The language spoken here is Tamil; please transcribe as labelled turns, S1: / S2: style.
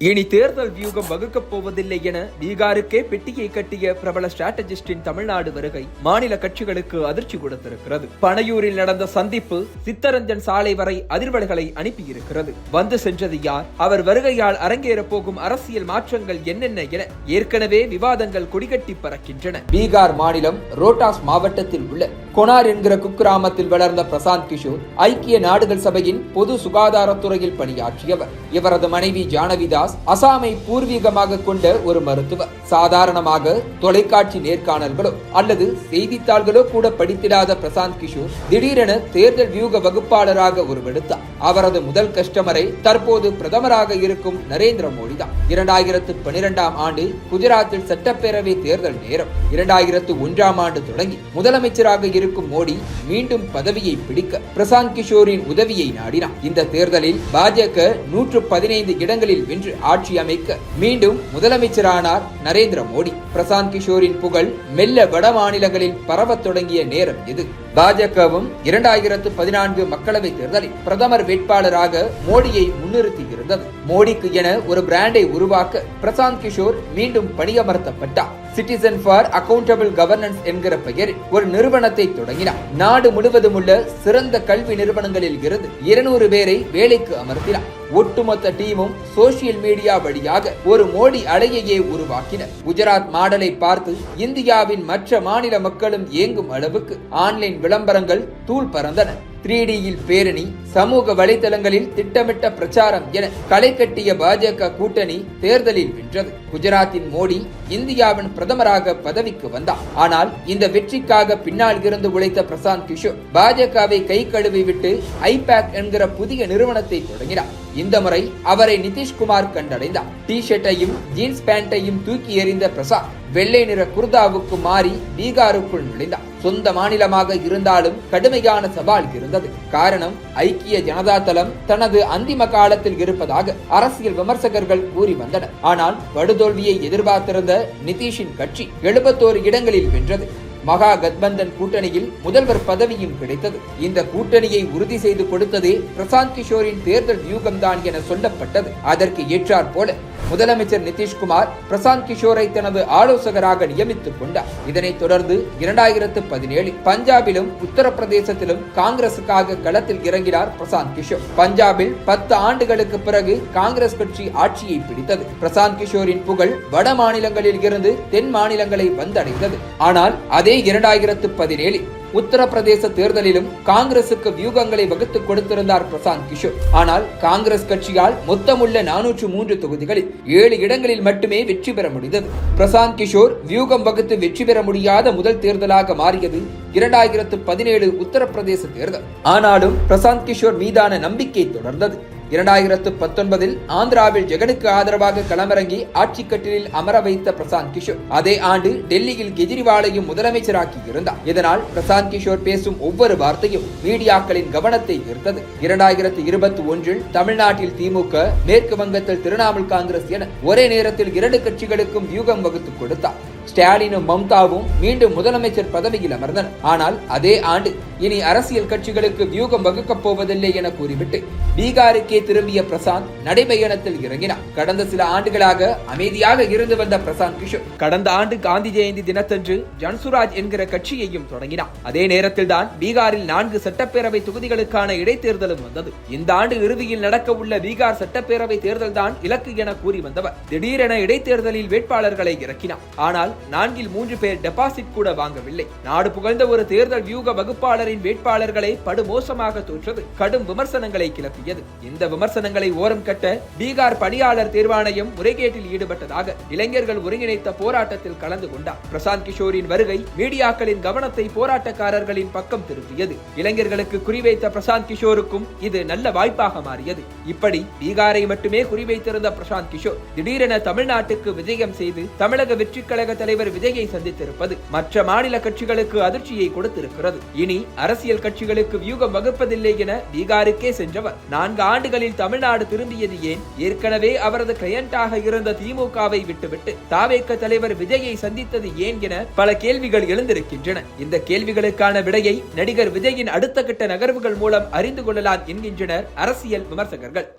S1: இனி தேர்தல் வியூகம் வகுக்கப் போவதில்லை என பீகாருக்கே பெட்டியை கட்டிய பிரபல ஸ்ட்ராட்டஜிஸ்டின் தமிழ்நாடு வருகை மாநில கட்சிகளுக்கு அதிர்ச்சி கொடுத்திருக்கிறது. பனையூரில் நடந்த சந்திப்பு சித்தரஞ்சன் சாலை வரை அதிர்வலைகளை அனுப்பியிருக்கிறது. வந்து சென்றது யார், அவர் வருகையால் அரங்கேற போகும் அரசியல் மாற்றங்கள் என்னென்ன என ஏற்கனவே விவாதங்கள் கொடிகட்டி பறக்கின்றன. பீகார் மாநிலம் ரோட்டாஸ் மாவட்டத்தில் உள்ள கொனார் என்கிற குக்கிராமத்தில் வளர்ந்த பிரசாந்த் கிஷோர் ஐக்கிய நாடுகள் சபையின் பொது சுகாதாரத்துறையில் பணியாற்றியவர். இவரது மனைவி ஜானவிதாஸ் அசாமை பூர்வீகமாக கொண்ட ஒரு மருத்துவர். சாதாரணமாக தொலைக்காட்சி நேர்காணல்களோ அல்லது செய்தித்தாள்களோ கூட படித்திடாத பிரசாந்த் கிஷோர் திடீரென தேர்தல் வியூக வகுப்பாளராக உருவெடுத்தார். அவரது முதல் கஸ்டமரை தற்போது பிரதமராக இருக்கும் நரேந்திர மோடி தான். 2012ஆம் ஆண்டு குஜராத்தில் சட்டப்பேரவை தேர்தல் நேரம். 2001ஆம் ஆண்டு தொடங்கி முதலமைச்சராக இருக்கும் மோடி மீண்டும் பதவியை பிடிக்க பிரசாந்த் கிஷோரின் உதவியை நாடினார். இந்த தேர்தலில் பாஜக 115 இடங்களில் வென்று ஆட்சி அமைக்க மீண்டும் முதலமைச்சரானார் நரேந்திர மோடி. பிரசாந்த் கிஷோரின் புகழ் மெல்ல வட மாநிலங்களில் பரவத் தொடங்கிய நேரம் இது. பாஜகவும் 2014 மக்களவை தேர்தலில் பிரதமர் வேட்பாளராக மோடியை முன்னிறுத்தி இருந்தது. மோடிக்கு என ஒரு பிராண்டை உருவாக்க பிரசாந்த் கிஷோர் மீண்டும் பணியமர்த்தப்பட்டார். சிட்டிசன் ஃபார் அக்கவுண்டபிள் கவர்னன்ஸ் என்கிற பெயரில் ஒரு நிறுவனத்தை தொடங்கினார். நாடு முழுவதும் உள்ள சிறந்த கல்வி நிறுவனங்களில் இருந்து 200 பேரை வேலைக்கு அமர்த்தினார். ஒட்டுமொத்த டீமும் சோசியல் மீடியா வழியாக ஒரு மோடி அலையையே உருவாக்கினர். குஜராத் மாடலை பார்த்து இந்தியாவின் மற்ற மாநில மக்களும் ஏங்கும் அளவுக்கு ஆன்லைன் விளம்பரங்கள் தூள் பறந்தன. 3Dயில் பேரணி, சமூக வலைதளங்களில் திட்டமிட்ட பிரச்சாரம் என களை கட்டிய பாஜக கூட்டணி தேர்தலில் வென்றது. குஜராத்தின் மோடி இந்தியாவின் பிரதமராக பதவிக்கு வந்தார். ஆனால் இந்த வெற்றிக்காக பின்னால் இருந்து உழைத்த பிரசாந்த் கிஷோர் பாஜகவை கை கழுவி விட்டு ஐபேக் என்கிற புதிய நிறுவனத்தை தொடங்கினார். இந்த முறை அவரை நிதிஷ்குமார் கண்டடைந்தார். டி ஷர்ட்டையும் ஜீன்ஸ் பேண்டையும் தூக்கி எறிந்த பிரசாந்த் வெள்ளை நிற குர்தாவுக்கு மாறி பீகாருக்குள் நுழைந்தார். சொந்த மாநிலமாக இருந்தாலும் கடுமையான சவால் இருந்தது. காரணம், ஐக்கிய ஜனதா தளம் தனது அந்திம காலத்தில் இருப்பதாக அரசியல் விமர்சகர்கள் கூறி வந்தனர். ஆனால் படுதோல்வியை எதிர்பார்த்திருந்த நிதிஷின் கட்சி 71 இடங்களில் வென்றது. மகா கத்பந்தன் கூட்டணியில் முதல்வர் பதவியும் கிடைத்தது. இந்த கூட்டணியை உறுதி செய்து கொடுத்ததே பிரசாந்த் கிஷோரின் தேர்தல் வியூகம்தான் என சொல்லப்பட்டது. அதற்கு ஏற்றாற் போல முதலமைச்சர் நிதிஷ்குமார் பிரசாந்த் கிஷோரை தனது ஆலோசகராக நியமித்துக் கொண்டார். இதனைத் தொடர்ந்து 2017 பஞ்சாபிலும் உத்தரப்பிரதேசத்திலும் காங்கிரசுக்காக களத்தில் இறங்கினார் பிரசாந்த் கிஷோர். பஞ்சாபில் 10 ஆண்டுகளுக்கு பிறகு காங்கிரஸ் கட்சி ஆட்சியை பிடித்தது. பிரசாந்த் கிஷோரின் புகழ் வட மாநிலங்களில் இருந்து தென் மாநிலங்களை வந்தடைந்தது. ஆனால் அதே 2017 உத்தரப்பிரதேச தேர்தலிலும் காங்கிரசுக்கு வியூகங்களை வகுத்து கொடுத்திருந்தார் பிரசாந்த் கிஷோர். ஆனால் காங்கிரஸ் கட்சியால் மொத்தமுள்ள 403 தொகுதிகளில் 7 இடங்களில் மட்டுமே வெற்றி பெற முடிந்தது. பிரசாந்த் கிஷோர் வியூகம் வகுத்து வெற்றி பெற முடியாத முதல் தேர்தலாக மாறியது 2017 உத்தரப்பிரதேச தேர்தல். ஆனாலும் பிரசாந்த் கிஷோர் மீதான நம்பிக்கை தொடர்ந்தது. 2019 ஆந்திராவில் ஜெகனுக்கு ஆதரவாக களமிறங்கி ஆட்சி கட்டிலில் அமர வைத்த பிரசாந்த் கிஷோர் அதே ஆண்டு டெல்லியில் கெஜ்ரிவாலையும் முதலமைச்சராக்கி இருந்தார். இதனால் பிரசாந்த் கிஷோர் பேசும் ஒவ்வொரு வார்த்தையும் மீடியாக்களின் கவனத்தை ஈர்த்தது. 2021 தமிழ்நாட்டில் திமுக, மேற்கு வங்கத்தில் திரிணாமுல் காங்கிரஸ் என ஒரே நேரத்தில் 2 கட்சிகளுக்கும் வியூகம் வகுத்து கொடுத்தார். ஸ்டாலினும் மம்தாவும் மீண்டும் முதலமைச்சர் பதவியில் அமர்ந்தனர். ஆனால் அதே ஆண்டு இனி அரசியல் கட்சிகளுக்கு வியூகம் வகுக்கப் போவதில்லை என கூறிவிட்டு பீகாருக்கே திரும்பிய பிரசாந்த் நடைபயணத்தில் இறங்கினார். கடந்த சில ஆண்டுகளாக அமைதியாக இருந்து வந்த பிரசாந்த் கிஷோர் கடந்த ஆண்டு காந்தி ஜெயந்தி தினத்தன்று ஜன்சுராஜ் என்கிற கட்சியையும் தொடங்கினார். அதே நேரத்தில் தான் பீகாரில் 4 சட்டப்பேரவை தொகுதிகளுக்கான இடைத்தேர்தலும் வந்தது. இந்த ஆண்டு இறுதியில் நடக்க உள்ள பீகார் சட்டப்பேரவை தேர்தல் தான் இலக்கு என கூறி வந்தவர் திடீரென இடைத்தேர்தலில் வேட்பாளர்களை இறக்கினார். ஆனால் 4 பேர் டெபாசிட் கூட வாங்கவில்லை. நாடு புகழ்ந்த ஒரு தேர்தல் வியூக வகுப்பாளரின் வேட்பாளர்களை படுமோசமாக தோற்றது கடும் விமர்சனங்களை கிளப்பியது. இந்த விமர்சனங்களை ஓரம் கட்ட பீகார் பணியாளர் தேர்வாணையம் முறைகேட்டில் ஈடுபட்டதாக இளைஞர்கள் ஒருங்கிணைத்த போராட்டத்தில் கலந்து கொண்டார். பிரசாந்த் கிஷோரின் வருகை மீடியாக்களின் கவனத்தை போராட்டக்காரர்களின் பக்கம் திருப்பியது. இளைஞர்களுக்கு குறிவைத்த பிரசாந்த் கிஷோருக்கும் இது நல்ல வாய்ப்பாக மாறியது. இப்படி பீகாரை மட்டுமே குறிவைத்திருந்த பிரசாந்த் கிஷோர் திடீரென தமிழ்நாட்டுக்கு விஜயம் செய்து தமிழக வெற்றி கழக தலைவர் விஜயை சந்தித்திருப்பது மற்ற மாநில கட்சிகளுக்கு அதிர்ச்சியை கொடுத்திருக்கிறது. இனி அரசியல் கட்சிகளுக்கு வியூகம் வகுப்பதில்லை என பீகாருக்கே சென்றவர் 4 ஆண்டுகளில் தமிழ்நாடு திரும்பியது ஏன்? ஏற்கனவே அவரது கிளையண்டாக இருந்த திமுகவை விட்டுவிட்டு தாவேக தலைவர் விஜயை சந்தித்தது ஏன் என பல கேள்விகள் எழுந்திருக்கின்றன. இந்த கேள்விகளுக்கான விடையை நடிகர் விஜயின் அடுத்த கட்ட நகர்வுகள் மூலம் அறிந்து கொள்ளலாம் என்கின்றனர் அரசியல் விமர்சகர்கள்.